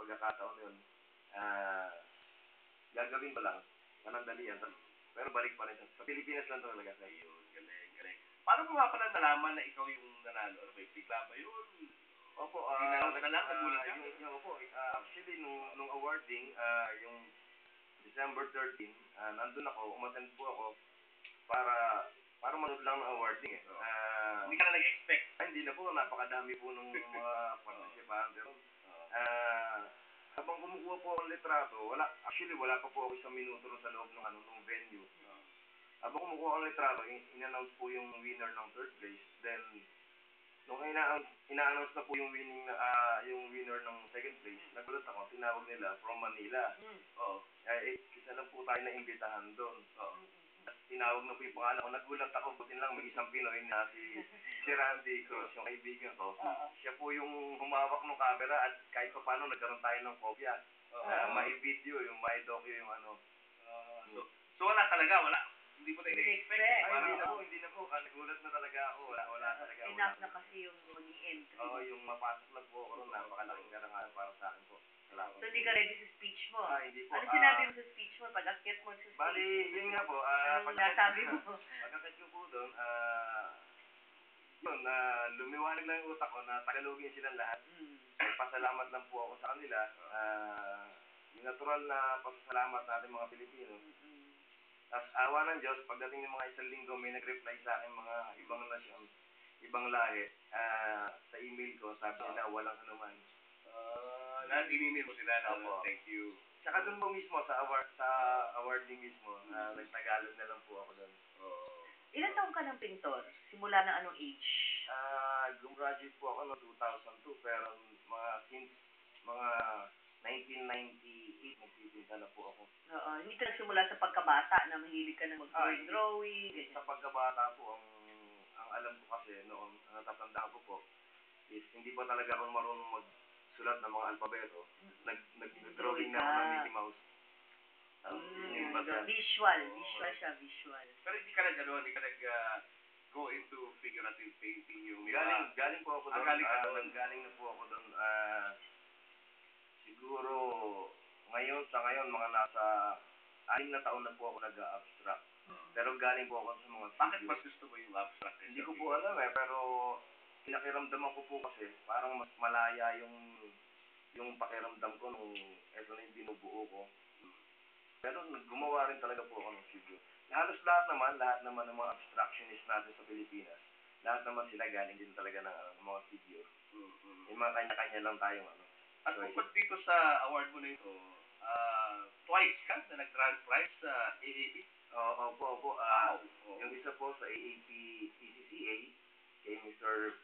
pagkakataon yun, ah, gagawin ko lang, panandalian, pero balik pa rin sa Pilipinas lang talaga. Ayun, galing, galing. Paano mo nga pala nalaman na ikaw yung nanalo? Ano ba, bigla ba yun? Opo, Tinanong ka lang, nagulat ka? opo, actually, nung awarding, yung December 13, nandun ako, umattend po ako para manood lang ng awarding eh. Hindi ka na nag-expect. Hindi na po, napakadami po nung mga participante. Habang kumukuha po ako ng litrato, wala pa po ako isang minuto ron sa loob ng venue. Habang kumukuha ako ng litrato, in-announce po yung winner ng third place. Then, nung ina-announce na po yung winner ng second place, nagulat ako, tinawag nila from Manila. Oo. Isa lang po tayo na imbitahan doon. Oo. Tinawag na po yung pangalan ko. Nagulat ako, buti lang may isang Pinoy na si Randy Cruz, yung kaibigan ko. Siya po yung humawak ng camera at kahit pa paano nagkaroon tayo ng kopya. May video, may-docu yung ano. So wala talaga, wala. Hindi mo na in-expect. Hindi na po. Nagulat na talaga ako. Wala talaga. Enough na kasi yung maging entry. Oo, yung mapasok lang po ako ron, napakalaking karangalan para sa akin po. Salamat. So hindi ka ready sa speech mo? Hindi po. Ano sinabi mo sa speech mo? Pag-akit mo sa speech? Bali, yun nga po. Anong nasabi mo? Pag-akit ko po doon, lumiwanag lang yung utak ko na Tagalogin silang lahat. Pasalamat lang po ako sa kanila. Yung natural na pasasalamat natin mga Pilipino. Tapos awa ng Diyos, pagdating ng mga isang linggo, may nag-reply sa akin mga ibang nasyon, ibang lahi, sa email ko, sabi nila walang anuman. Lahat in-email mo sila na thank you. Tsaka doon po mismo, sa awarding mismo, nagtagalog na lang po ako doon. Ilan taong ka ng pintor? Simula ng anong age? Gumraduate po ako noong 2002, pero since mga 1998, nagpipinta na po ako. Oo, hindi ka nagsimula sa pagkabata na mahilig ka na mag-drawing, ganyan. Sa pagkabata po, ang alam ko kasi noon, ang natatandaan ko po, is hindi pa talaga ako marunong magsulat ng mga alpabeto. Nag-drawing na ako ng Mickey Mouse. Visual siya. Pero hindi ka hindi ka go into figurative painting yung... Galing po ako doon. Galing na po ako doon. Siguro, sa ngayon, mga nasa 6 na taon na po ako nag-abstract. Pero galing po ako sa mga figures. Bakit mas gusto mo yung abstract? Hindi ko po alam pero pinakiramdaman ko po kasi parang mas malaya yung pakiramdam ko nung eto na yung binubuo ko. Pero gumawa rin talaga po ako ng figure. Halos lahat naman ng mga abstractionist natin sa Pilipinas, lahat naman sila galing din talaga ng mga figure. Yung mga kanya-kanya lang tayong At bukod dito sa award mo na ito, twice ka na nag-grand prize sa AAP? Opo. Yung isa po sa AAP PCCA, kay Mr.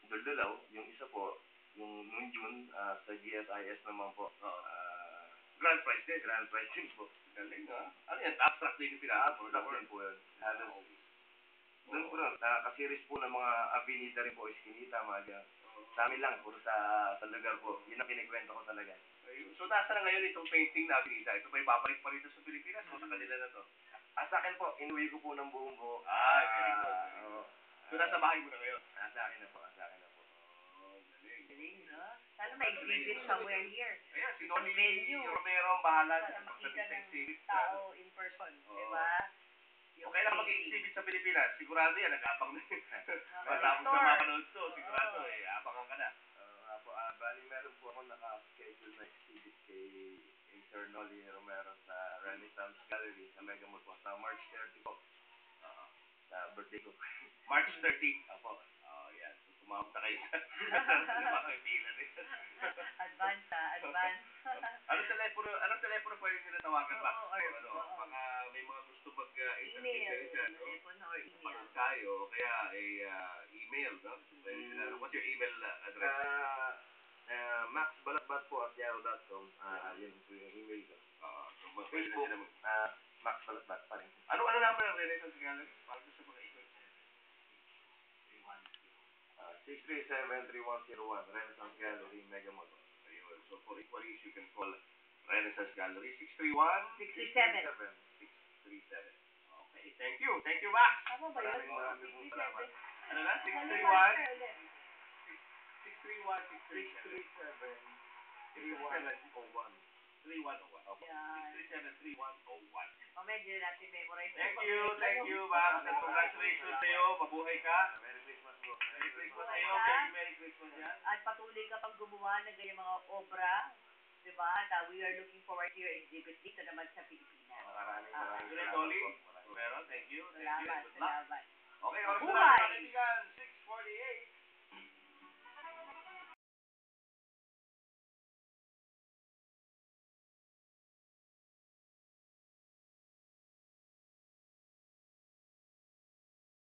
Duldulaw. Yung isa po, yung noong June, sa GSIS naman po. Grand prize din? Grand prize din po. Galing Ano yan? Abstract din yung pinaka? Abstract din po yun. Doon po nun, kasiris po ng mga avenida rin po, Eskinita, mga sa amin lang, puro sa lugar po. Yun ang kinikwento ko talaga. So, nasa na ngayon itong painting na avenida? Ito ba ibabalik pa rito sa Pilipinas o sa kanila na to? Sa akin po, inuwi ko po ng buong buo. Very good. So, nasa bahay mo na ngayon? Sa akin na po. Galing. Galing, no? Sana ma-exhibit somewhere here. Ayan, si Noli Romero ang bahala sana makita ng exhibit. tao in person, diba? Kung kailan mag-exhibit sa Pilipinas, sigurado yan, nag-apang na. Matapos store. na mapanood to, sigurado abangan ka na. Bali, meron po ako naka-schedule na exhibit kay Sir Noli Romero sa Renaissance Gallery sa Mega Mall po sa March 30 po. Sa birthday ko. March 30? Opo. Yan. So, tumawag na kayo sa pila din. Advance. Anong telepono pwede nila tawagan ba? Baka may mga gusto mag-interview kayo dyan. Telepono or email. Panood tayo, kaya email, no? What's your email address? maxbalatbat@yahoo.com. Yun po yung email ko. Facebook, maxbalatbat pa rin. Ano number ng Renaissance Gallery? Para sa mga email. 637-3101 Renaissance Gallery, Mega Mall. Ayun. So, for inquiries, you can call Renaissance Gallery 631? 67. 637. Okay. Thank you, Max. Tama ba yun? Maraming salamat. Ano na? 631? 631, 637. 637 3101. 3101. Opo. Yan. 637-3101. Mamaya, hindi na natin memorize. Thank you, Max. And congratulations sa iyo. Mabuhay ka. Merry Christmas po. Merry Christmas sa Mabuhay iyo. ka. Merry Christmas yan. At patuloy ka pang gumawa ng ganyang mga obra, di ba? At we are looking forward to your exhibit dito naman sa Pilipinas. Maraming Sunod, salamat Dolly. po. Maraming Meron. Thank you. Salamat, Good luck. salamat. Okay, oras na Mabuhay. lang, kaibigan. 6:48.